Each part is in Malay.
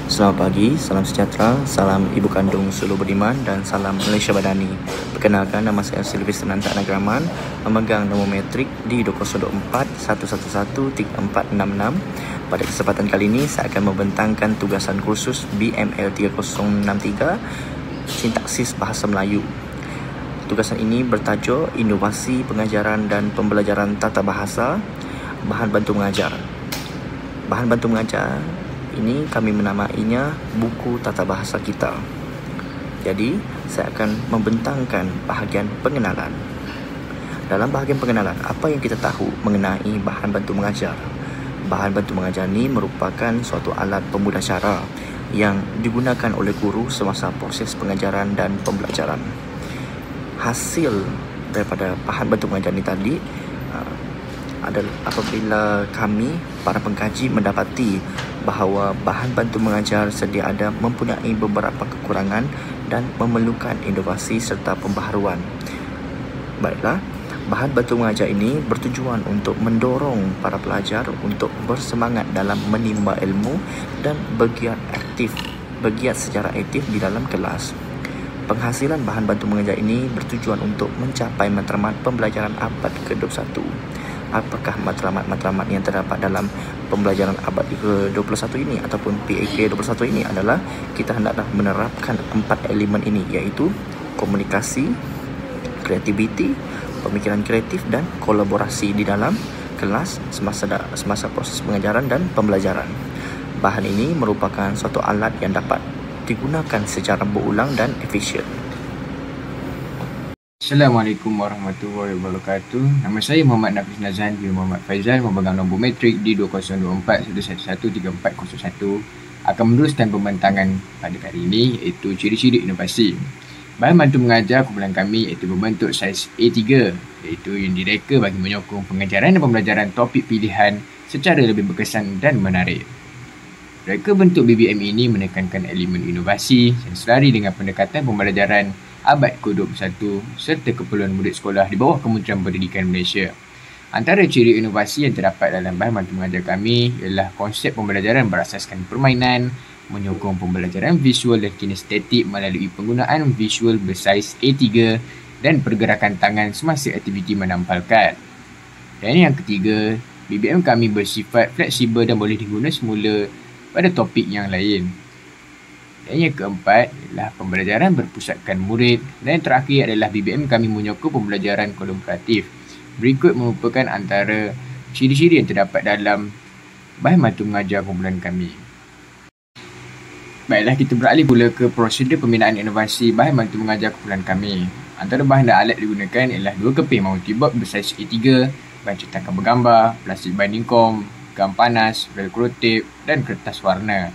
Selamat pagi, salam sejahtera, salam ibu kandung Suluh Budiman dan salam Malaysia Badani. Perkenalkan, nama saya Sylvester Nantak Nagraman, memegang nombor metrik di 2024 111 3466. Pada kesempatan kali ini, saya akan membentangkan tugasan kursus BML 3063 Sintaksis Bahasa Melayu. Tugasan ini bertajuk Inovasi Pengajaran dan Pembelajaran Tata Bahasa, Bahan Bantu Mengajar. Bahan bantu mengajar ini kami menamainya buku tata bahasa kita. Jadi, saya akan membentangkan bahagian pengenalan. Dalam bahagian pengenalan, apa yang kita tahu mengenai bahan bantu mengajar? Bahan bantu mengajar ini merupakan suatu alat pemudah cara yang digunakan oleh guru semasa proses pengajaran dan pembelajaran. Hasil daripada bahan bantu mengajar ini tadi adalah apabila kami, para pengkaji, mendapati bahawa bahan bantu mengajar sedia ada mempunyai beberapa kekurangan dan memerlukan inovasi serta pembaharuan. Baiklah, bahan bantu mengajar ini bertujuan untuk mendorong para pelajar untuk bersemangat dalam menimba ilmu dan bergiat secara aktif di dalam kelas. Penghasilan bahan bantu mengajar ini bertujuan untuk mencapai matlamat pembelajaran abad ke-21. Apakah matlamat-matlamat yang terdapat dalam pembelajaran abad ke-21 ini ataupun PAK 21 ini adalah kita hendaklah menerapkan 4 elemen ini, iaitu komunikasi, kreativiti, pemikiran kreatif dan kolaborasi di dalam kelas semasa proses pengajaran dan pembelajaran. Bahan ini merupakan suatu alat yang dapat digunakan secara berulang dan efisien. Assalamualaikum warahmatullahi wabarakatuh. Nama saya Muhammad Nafis Nazan bin Muhammad Faizal, memegang nombor metrik di 2024 111 3401, akan meneruskan pembentangan pada kali ini, iaitu ciri-ciri inovasi. Bahan bantu mengajar kumpulan kami iaitu berbentuk saiz A3, iaitu yang direka bagi menyokong pengajaran dan pembelajaran topik pilihan secara lebih berkesan dan menarik. Reka bentuk BBM ini menekankan elemen inovasi yang selari dengan pendekatan pembelajaran abad ke-21 serta keperluan murid sekolah di bawah Kementerian Pendidikan Malaysia. Antara ciri inovasi yang terdapat dalam bahan bantu mengajar kami ialah konsep pembelajaran berasaskan permainan, menyokong pembelajaran visual dan kinestetik melalui penggunaan visual bersaiz A3 dan pergerakan tangan semasa aktiviti menampalkan. Dan yang ketiga, BBM kami bersifat fleksibel dan boleh digunakan semula pada topik yang lain. Dan yang keempat adalah pembelajaran berpusatkan murid, dan yang terakhir adalah BBM kami menyokong pembelajaran kolaboratif. Berikut merupakan antara ciri-ciri yang terdapat dalam bahan bantu mengajar kumpulan kami. Baiklah, kita beralih pula ke prosedur pembinaan inovasi bahan bantu mengajar kumpulan kami. Antara bahan dan alat digunakan ialah 2 keping multiboard bersaiz A3, bahan cetakan bergambar, plastik binding comb, gam panas, velcro tape dan kertas warna.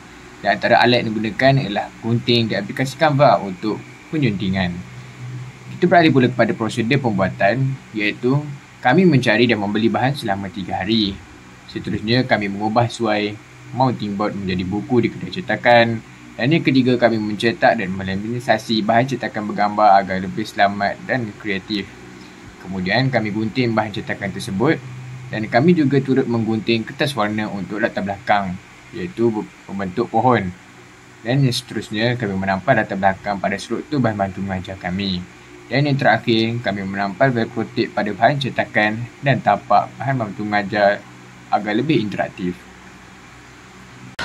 Di antara alat yang digunakan ialah gunting dan aplikasi Canva untuk penyuntingan. Kita beralih pula kepada prosedur pembuatan, iaitu kami mencari dan membeli bahan selama 3 hari. Seterusnya, kami mengubah suai mounting board menjadi buku di kedai cetakan. Dan yang ketiga, kami mencetak dan melaminasi bahan cetakan bergambar agar lebih selamat dan kreatif. Kemudian, kami gunting bahan cetakan tersebut dan kami juga turut menggunting kertas warna untuk latar belakang, iaitu membentuk pohon. Dan yang seterusnya, kami menampal latar belakang pada struktur bahan bantu mengajar kami. Dan yang terakhir, kami menampal velcro tape pada bahan cetakan dan tapak bahan bantu mengajar agar lebih interaktif.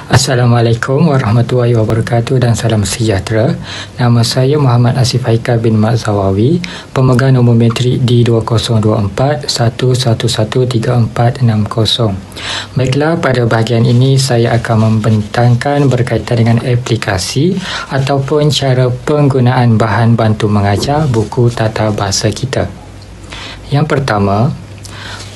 Assalamualaikum warahmatullahi wabarakatuh dan salam sejahtera. Nama saya Muhammad Asif Haikal bin Mat Zawawi, pemegang nombor metrik di 2024 1113460. Baiklah, pada bahagian ini saya akan membentangkan berkaitan dengan aplikasi ataupun cara penggunaan bahan bantu mengajar buku tata bahasa kita. Yang pertama,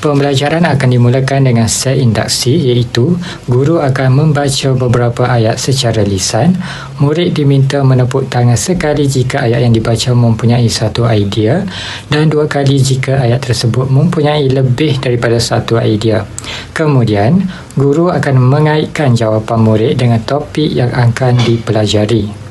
pembelajaran akan dimulakan dengan set induksi, iaitu guru akan membaca beberapa ayat secara lisan. Murid diminta menepuk tangan sekali jika ayat yang dibaca mempunyai satu idea dan 2 kali jika ayat tersebut mempunyai lebih daripada satu idea. Kemudian, guru akan mengaitkan jawapan murid dengan topik yang akan dipelajari.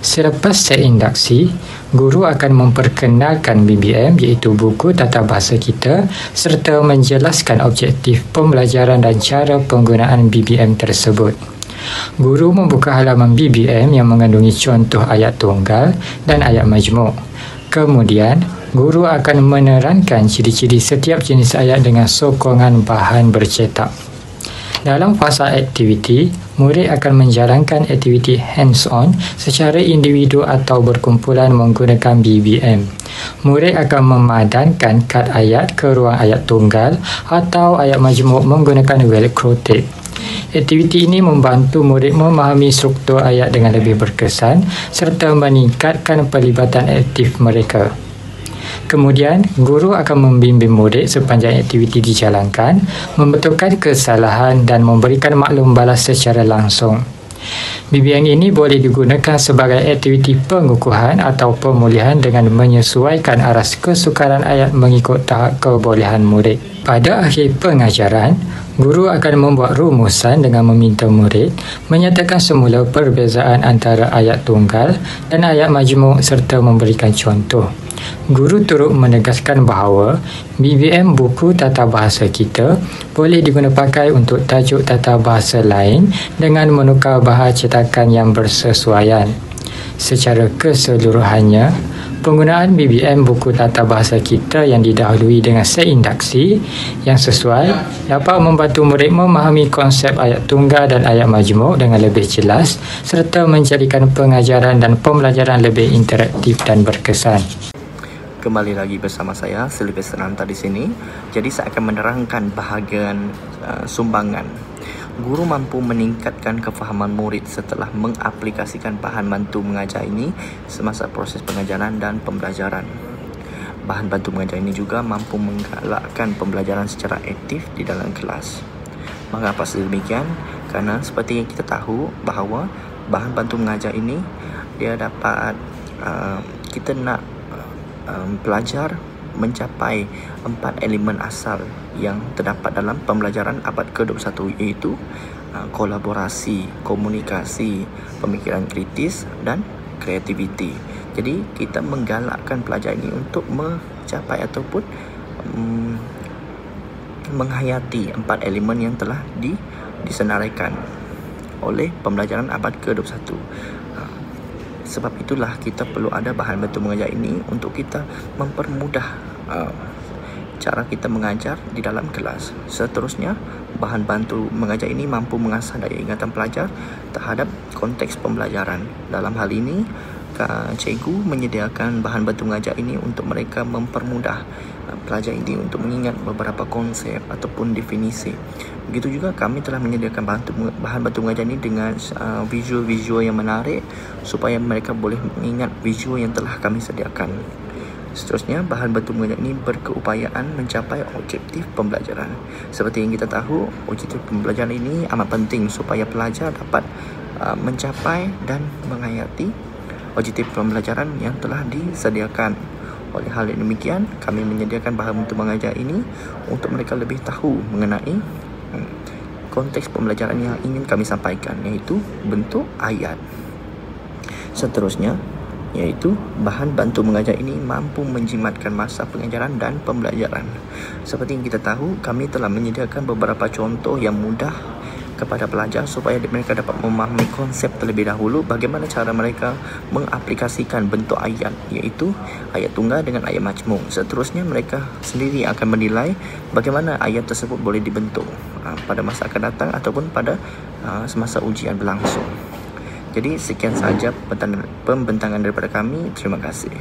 Selepas set induksi, guru akan memperkenalkan BBM, iaitu buku tata bahasa kita, serta menjelaskan objektif pembelajaran dan cara penggunaan BBM tersebut. Guru membuka halaman BBM yang mengandungi contoh ayat tunggal dan ayat majmuk. Kemudian, guru akan menerangkan ciri-ciri setiap jenis ayat dengan sokongan bahan bercetak. Dalam fasa aktiviti, murid akan menjalankan aktiviti hands-on secara individu atau berkumpulan menggunakan BBM. Murid akan memadankan kad ayat ke ruang ayat tunggal atau ayat majmuk menggunakan velcro tape. Aktiviti ini membantu murid memahami struktur ayat dengan lebih berkesan serta meningkatkan pelibatan aktif mereka. Kemudian, guru akan membimbing murid sepanjang aktiviti dijalankan, membetulkan kesalahan dan memberikan maklum balas secara langsung. BBM ini boleh digunakan sebagai aktiviti pengukuhan atau pemulihan dengan menyesuaikan aras kesukaran ayat mengikut tahap kebolehan murid. Pada akhir pengajaran, guru akan membuat rumusan dengan meminta murid menyatakan semula perbezaan antara ayat tunggal dan ayat majmuk serta memberikan contoh. Guru turut menegaskan bahawa BBM buku tata bahasa kita boleh digunakan pakai untuk tajuk tata bahasa lain dengan menukar bahan cetakan yang bersesuaian. Secara keseluruhannya, penggunaan BBM buku tata bahasa kita yang didahului dengan set induksi yang sesuai dapat membantu murid memahami konsep ayat tunggal dan ayat majmuk dengan lebih jelas serta menjadikan pengajaran dan pembelajaran lebih interaktif dan berkesan. Kembali lagi bersama saya, Sylvester Nanta di sini. Jadi saya akan menerangkan bahagian sumbangan. Guru mampu meningkatkan kefahaman murid setelah mengaplikasikan bahan bantu mengajar ini semasa proses pengajaran dan pembelajaran. Bahan bantu mengajar ini juga mampu menggalakkan pembelajaran secara aktif di dalam kelas. Mengapa sedemikian? Kerana seperti yang kita tahu bahawa bahan bantu mengajar ini dia dapat kita nak pelajar mencapai 4 elemen asal yang terdapat dalam pembelajaran abad ke-21 iaitu kolaborasi, komunikasi, pemikiran kritis dan kreativiti. Jadi kita menggalakkan pelajar ini untuk mencapai ataupun menghayati 4 elemen yang telah disenaraikan oleh pembelajaran abad ke-21. Sebab itulah kita perlu ada bahan bantu mengajar ini untuk kita mempermudah cara kita mengajar di dalam kelas. Seterusnya, bahan bantu mengajar ini mampu mengasah daya ingatan pelajar terhadap konteks pembelajaran. Dalam hal ini, cikgu menyediakan bahan bantu mengajar ini untuk mereka mempermudah pelajar ini untuk mengingat beberapa konsep ataupun definisi. Begitu juga kami telah menyediakan bahan bantu mengajar ini dengan visual-visual yang menarik supaya mereka boleh mengingat visual yang telah kami sediakan. Seterusnya, bahan bantu mengajar ini berkeupayaan mencapai objektif pembelajaran. Seperti yang kita tahu, objektif pembelajaran ini amat penting supaya pelajar dapat mencapai dan menghayati objektif pembelajaran yang telah disediakan. Oleh hal yang demikian, kami menyediakan bahan bantu mengajar ini untuk mereka lebih tahu mengenai konteks pembelajaran yang ingin kami sampaikan, iaitu bentuk ayat. Seterusnya, iaitu bahan bantu mengajar ini mampu menjimatkan masa pengajaran dan pembelajaran. Seperti yang kita tahu, kami telah menyediakan beberapa contoh yang mudah kepada pelajar supaya mereka dapat memahami konsep terlebih dahulu bagaimana cara mereka mengaplikasikan bentuk ayat, iaitu ayat tunggal dengan ayat majmuk. Seterusnya, mereka sendiri akan menilai bagaimana ayat tersebut boleh dibentuk pada masa akan datang ataupun pada semasa ujian berlangsung. Jadi sekian sahaja pembentangan daripada kami. Terima kasih.